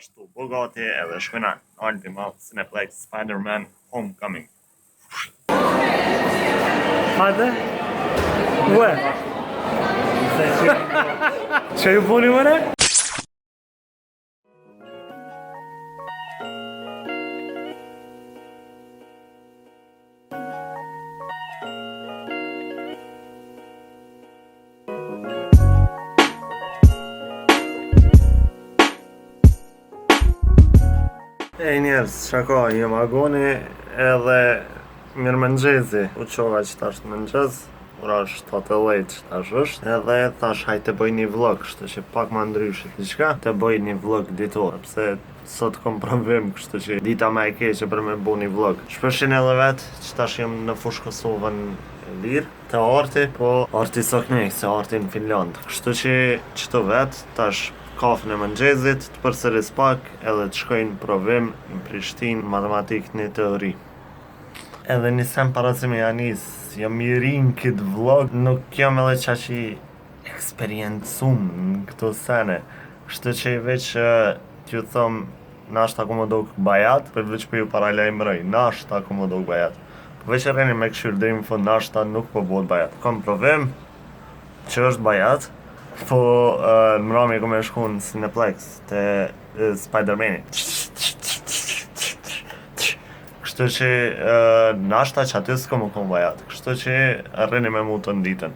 Ashtu, Bogati edhe shkojna ardhi ma Cineplex Spider-Man Homecoming. Hajde? Ue? Që ju puni mëre? E njerës, shako, jem agoni edhe mirë mëngjezi. U qova që tash të mëngjes, ora është 8:10 që tash është, edhe tash hajtë të bëj një vlog, kështu që pak ma ndryshe diçka, të bëj një vlog ditor, pse sot kom problem, kështu që dita ma e keqe për me bu një vlog. Shpeshin edhe vetë që tash jem në fush Kosovën e lirë, të arti, po arti soknej, se arti në Finland. Kështu që qëto vetë, tash kafën e mëngjezit, të përsëris pak edhe të shkojnë provim në Prishtinë, matematik një teori. Edhe nisem para se me janis, jam i rinë këtë vlog, nuk jam edhe qaqi eksperiencum në këto sene. Kështu që veç t'ju thom, nashta ku më dok bajat, për veç për ju paralajmëroj, nashta ku më dok bajat. Po veç e reni me këshyrë dhe më fund, nashta nuk po bëhet bajat. Kam provim që është bajat, po në mrami ku me shku në Cineplex të Spider-Mani. Kështu që nashta që aty s'ko më kom bajat. Kështu që rrini me mu të nditën.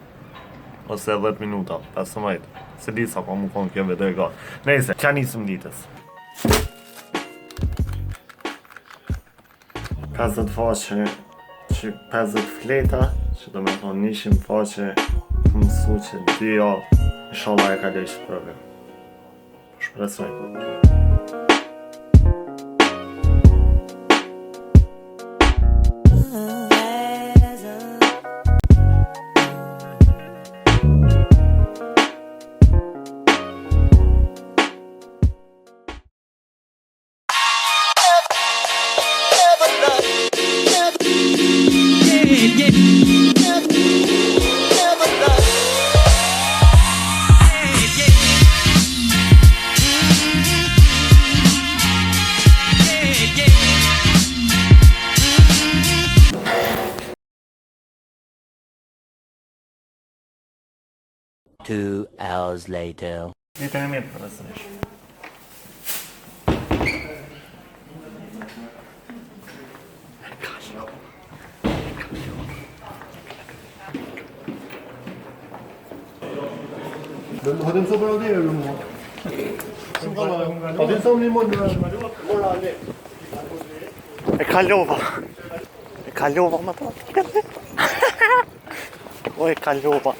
Ose 10 minuta, 15. Se di sa po mu kom kjo vete e gatë. Nejse, që nisëm ditës. 50 faqe, që 50 fleta, që do me thonë 100 faqe, mësu që 2 javë. Inshallah e ka lejshë problem. Shpresoj. Two hours later. Ditën e mirë për rësërish. Hajde më për aldire në mua. Hajde më një mora ale. E kalova. E kalova më të atë. O e kalova.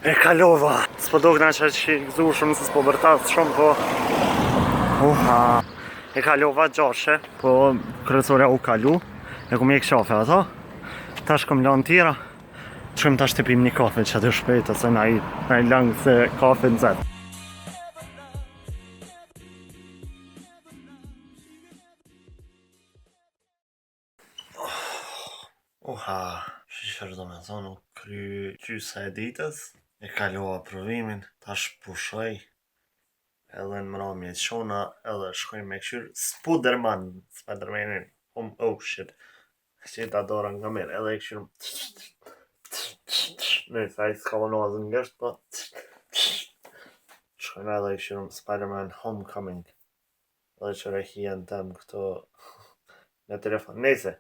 E kalova. S'po do këna që i gëzu shumë se s'po bërtas shumë, po... E kalova gjashe, po kërësore u kalu. E ku mjek qafe ato. Tash kom lanë tjera. Shumë tash të pim një kafe që atë shpejt, ose na i langë se kafe në zetë. Shishër do me thonë, kry gjysa e ditës, e kalova provimin, tash pushoj, edhe në mramje të shona, edhe shkoj me këshyrë Spider-Manin, oh shit, qita dora nga mirë, edhe e këshyrë, nëjse, a i s'ka vonazën nga është, po, shkojnë edhe e këshyrë Spider-Man Homecoming, edhe qëre hien tem këto në telefon, nëjse,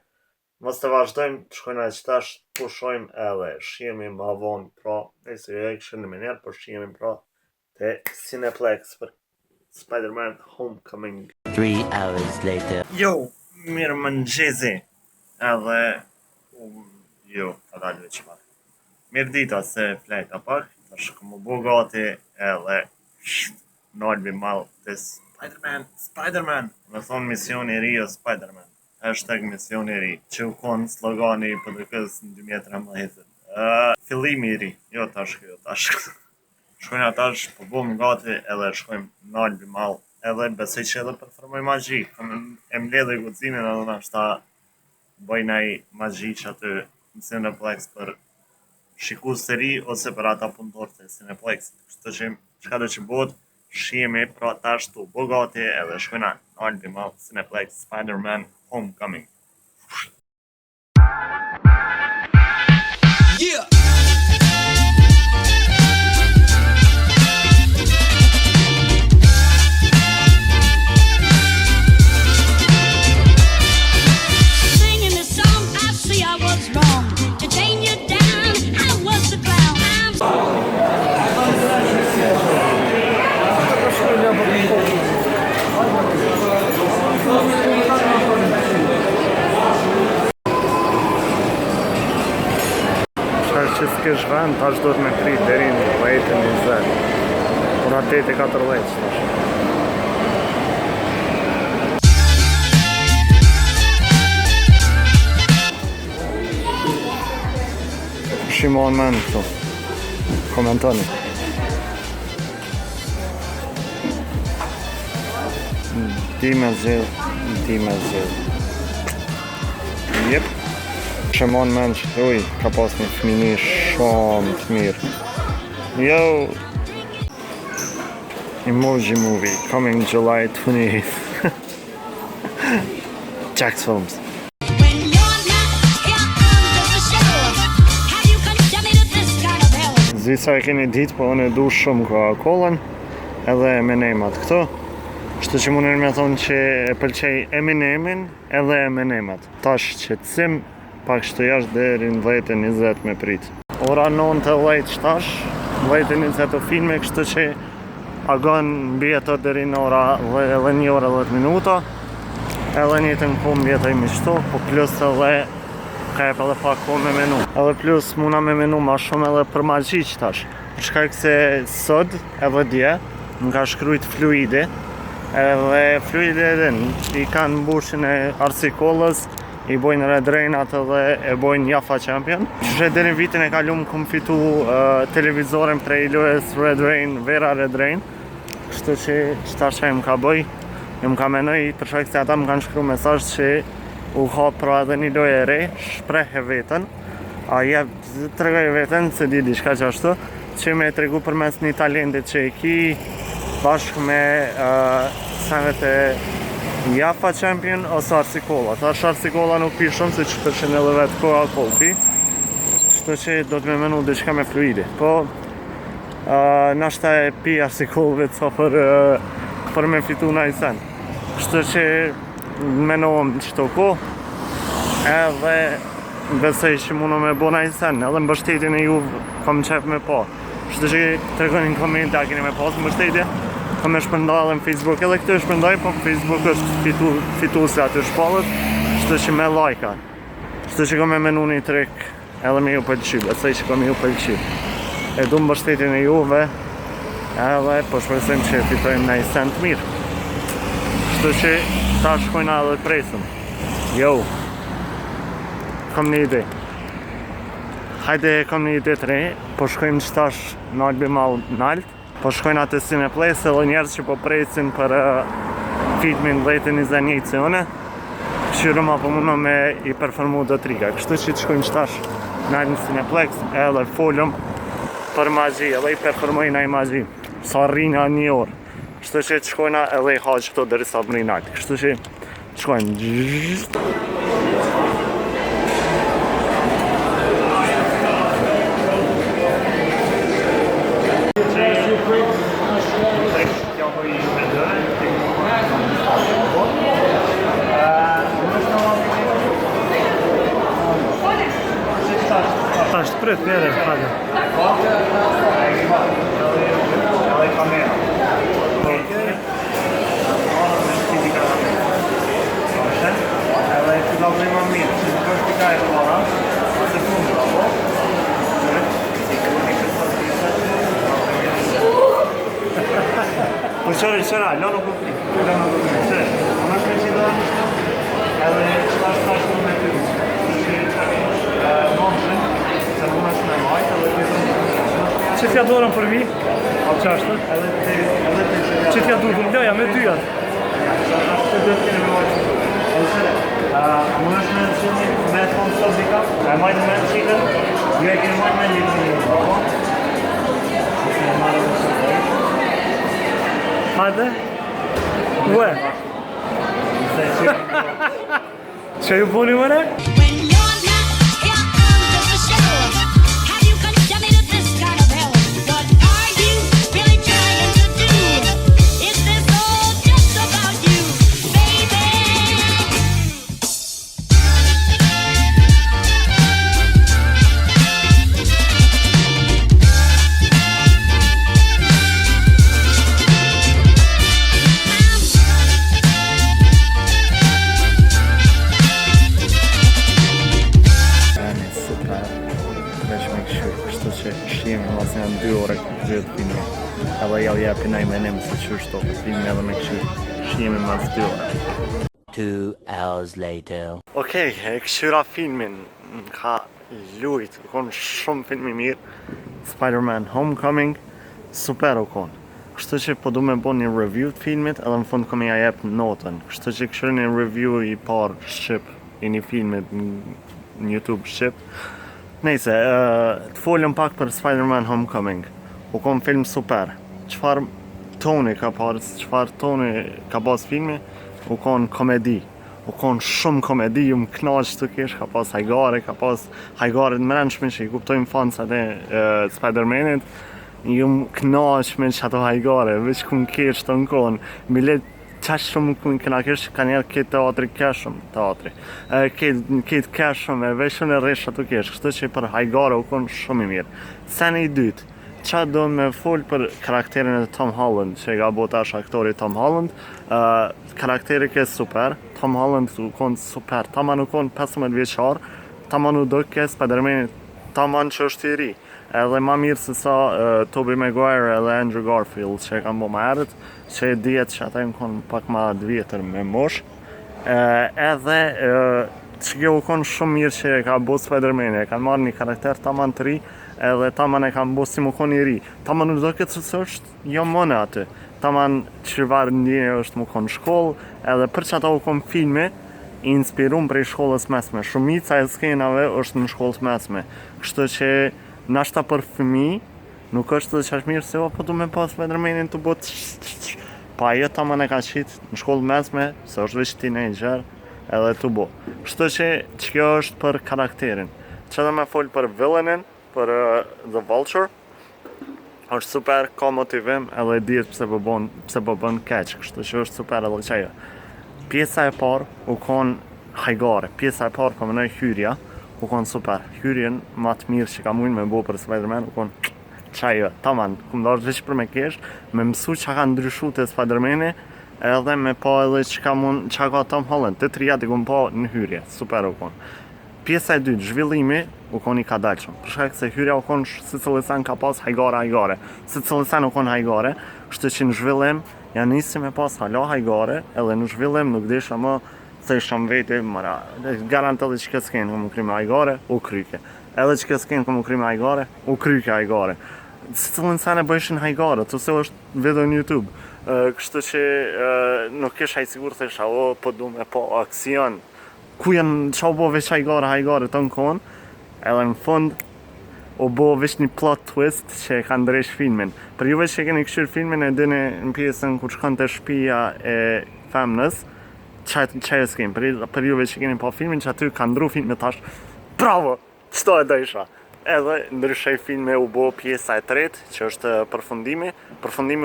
mos të vazhdojmë, shkojna që tash pushojmë edhe shihemi ma vonë, pra, nëjse jo e këshirë në menjerë, por shihemi pra të Cineplex për Spider-Man Homecoming. 3 hours later. Jo, mirë mëngjezi, edhe, jo, ta dalë veç pak. Mirë dita se flejta pak, tash këmë bu gati edhe nalbi malë të Spider-Man, me thonë misioni i ri o Spider-Man. Hashtag misioni i ri, që u konë slogani i PDK-s në 2013. Fillimi i ri, jo tash. Shkojnë tash, po bëm gati edhe shkojmë në albi malë, edhe besoj që edhe performoj magji. E mbledhe i gucimin edhe nashta bëjna i magji që aty në Cineplex për shikues të ri ose për ata punëtorë të Cineplex. Kështu që çka do që bëhet, shihemi pra tash tu bogati edhe shkojna në album of Cineplex Spider-Man Homecoming. Yeah. Singing this song, I see I was wrong. To chain you down, I was the clown. Që s'kesh vend, tash do të me prit deri në 20:20. Ora 8:40 tash. Shimon men këtu. Komentoni. Ti me zhjel. Jep. Shimon men që uj, ka pas një fmini shumë të mirë. Yo! Emoji Movie, coming July 28th. Jack's Films. When you're not here under the show, how you condemn me to this kind of hell? Zisa e keni ditë, po unë e du shumë Coca-Colën edhe M&M-at këto. Kështu që mundur me thonë që e pëlqej M&M-in edhe M&M-at. Tash qetësim, pak shtë jashtë deri në 10:20 me prit. Ora 9:10 shtash, 10:20 o filme, kështu që agon mbi ato deri në ora edhe 1:10 minuta. Edhe një të në kohë mbjetoj me qëto, po plus edhe ka e edhe pak kohë me menu. Edhe plus muna me menu ma shumë edhe për magji qëtash. Për shkak se sot edhe dje, më ka shkrujt fluide, edhe fluide edhe i kanë mbushin e arsikollës, i bojnë Red Rainat edhe e bojnë Jaffa Champion. Që deri në vitin e kalum këm fitu televizorin prej lojës Red Rain, vera Red Rain. Kështu që qëtash që më ka bëj, më ka menoj për shkak se ata më kanë shkru mesazh që u hap pra edhe një lojë e re, shprehe vetën, a jep tregoj veten se di diçka që ashtu, që me tregu përmes një talentit që e ki, bashkë me sanet e Jaffa Champion ose Arsikolla. Tash Arsikolla nuk pi shumë se që përshën edhe vetë Coca-Cola pi, kështu që do të me menu diçka me fluide. Po, nashta e pi Arsikolla vetë sa për me fitu në i sen. Kështu që menohem qëto ko, edhe besoj që mundu me bo në i sen, edhe mbështetjen e juve kom qef me po. Kështu që të regoni në komente a keni me pas mbështetje, kom e shpëndaj edhe në Facebook, edhe këtë e shpëndaj, po Facebook është fitu se aty shpallët, kështu që me lajka. Kështu që kom e menu një trek edhe me ju pëlqy, besoj që kom ju pëlqy. E du mbështetjen e juve, edhe po shpresojmë që fitojmë në i sen të mirë. Kështu që ta shkojna edhe të presëm. Jo, kom një ide. Hajde kom një ide të re, po shkojmë qëtash në album në alt, po shkojnë atë Cineplex edhe njerës që po presin për filmin 10:21 cione, këshyrëm apo mundu me i performu do triga. Kështu që të shkojmë qëtash në album Cineplex edhe folëm për magji, edhe i performojnë i magji, sa rrinja një orë. Kështu që të shkojna edhe i haqë këto deri sa më rinaltë. Kështu që të shkojnë. Ta është prit njëre, hajde. Po qëra, lënë ku prit. Ona është me qida, edhe qëta është tash në me ty. Monshën, se më është me majtë, edhe të që t'ja dorën për mi? A që ashtë? Që t'ja dorën, loja me dyjat. Që do t'kene me majtë. Më është me qëni me thonë sot dika? E majtë me qikën? Ju e keni majtë me një një apo? Se e marrë me sot dhe hajde? Ue? Që ju puni mëne? When you're not here on the show, have you contemplated this kind of hell? What are you really trying to do? Is this all just about you, baby? Super. Veç me këshur, kështu që shihemi mas janë 2 ore këtë gjithë filmi. Edhe jau jepi na i menim se që është to filmi edhe me këshur. Shihemi mas 2 ore. 2 hours later. Okej, e këshyra filmin, ka lujt, u konë shumë film i mirë. Spider-Man Homecoming, super u konë. Kështu që po du me bo një review të filmit edhe në fund kom ja jep notën. Kështu që këshyra një review i parë shqip i një filmit në YouTube shqip. Nejse, të folëm pak për Spider-Man Homecoming. U konë film super. Qfar toni ka parës, qfar toni ka pas filmi, u konë komedi. U konë shumë komedi, ju më knaqë të kesh, ka pas hajgare, ka pas hajgare të mrenshme që i kuptojmë fansat e Spider-Manit. Ju më knaqë me që ato hajgare, veç ku më kesh të në konë. Milet qash shumë ku më këna kesh, ka njerë këtë teatri keshëm, teatri. Këtë keshëm e veç unë e resha të kesh, kështu që për hajgare u konë shumë i mirë. Sene i dytë, qa do me folë për karakterin e Tom Holland, që ga bo tash aktori Tom Holland. Karakteri ke super, Tom Holland u konë super, taman u konë 15 vjeqar, taman u do ke Spider-Man, taman që është i ri. Edhe ma mirë se sa Tobey Maguire edhe Andrew Garfield që e kam bo ma erët, që e djetë që ata më konë pak ma 2 vjetër me mosh. Edhe që kjo u konë shumë mirë që e ka bo Spider-Man, e kanë marrë një karakter taman të ri, edhe taman e kanë bo si më konë i ri. Taman u do këtë që është jo mëne aty. Taman qërvarë ndjenje është më konë shkollë, edhe për që ata u konë filme, i inspirum prej shkollës mesme. Shumica e skenave është në shkollës mesme. Kështu që nashta për fëmi, nuk është dhe qash mirë se po du me pas Spider-Manin të botë. Pa jo taman e ka qitë në shkollë mesme, se është veç teenager, edhe të bo. Kështu që kjo është për karakterin. Që dhe me folë për villenin, për The Vulture, është super, ka motivim edhe dhjetë pse po bën keq, kështu që është super edhe qajo. Pjesa e parë u konë hajgare, pjesa e parë përmenoj hyrja, u konë super. Hyrjen ma të mirë që ka mujnë me bo për Spider-Man, u konë qajo, taman, kumë da është veç për me kesh, me mësu që ka ndryshu të Spider-Man-i, edhe me pa edhe që ka Tom Holland, të trijat i kumë pa në hyrje, super u konë. Pjesa e dytë, zhvillimi, u konë i ka dalqëm. Për shkak se hyrja u konë si cëllësan ka pas hajgare. Si cëllësan u konë hajgare, kështu që në zhvillim, janë nisi me pas hala hajgare, edhe në zhvillim nuk desha më thësham vete, mëra, garant edhe që këtë skenë këmë kry me hajgare, u kryke. Edhe që këtë skenë këmë kry me hajgare, u kryke hajgare. Si cëllësan e bëjshin hajgare, të se është video në YouTube. Kështu që nuk ish haj sigur thësha, o, po du me po aksion. Ku janë qa u bo veç hajgare të në konë, edhe në fund u bo veç një plot twist që e ka ndresh filmin. Për juve që keni këshyr filmin e dini në pjesën ku shkon të shpia e femnës, qaj e s'kem, për juve që keni pa filmin që aty ka ndru filmin tash, bravo, qëto e dojsha. Edhe ndryshej filmi u bo pjesa e tretë, që është përfundimi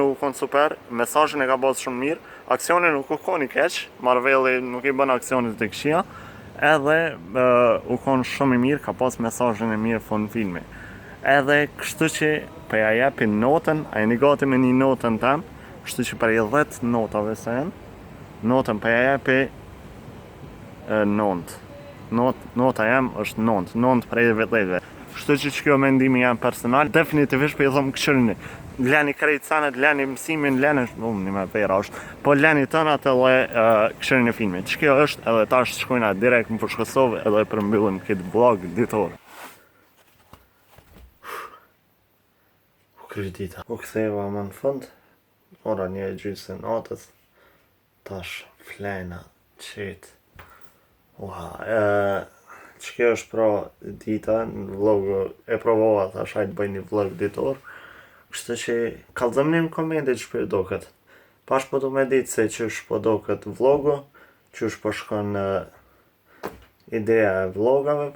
u konë super, mesazhin e ka bërë shumë mirë, aksioni nuk u konë i keq, Marveli nuk i bën aksionit të këshia, edhe u konë shumë i mirë, ka pas mesazhin e mirë fund filmi. Edhe kështu që për ja jepi notën, a e një gati me një notën tem, kështu që për i 10 notave se jenë, notën për ja jepi 9. Nota jem është 9 për e 10. Kështu që kjo mendimi jam personal, definitivisht për i thëmë këshërini. Leni krejt sanet, leni mësimin, leni një me pera është, po leni tënat edhe këshërin e filmit. Që kjo është edhe tash shkojna direkt më përshkësovë edhe për mbyllim këtë vlog ditor. U kry dita. U ktheva më në fund, ora 1:30 natës, tash flena, qetë, Që kjo është pra dita në vlogu e provova thash hajtë bëj një vlog ditor. Kështu që kallëzoni në komente që për doket. Pash po du me ditë se qysh po doket vlogu, qysh po shkon ideja e vlogave.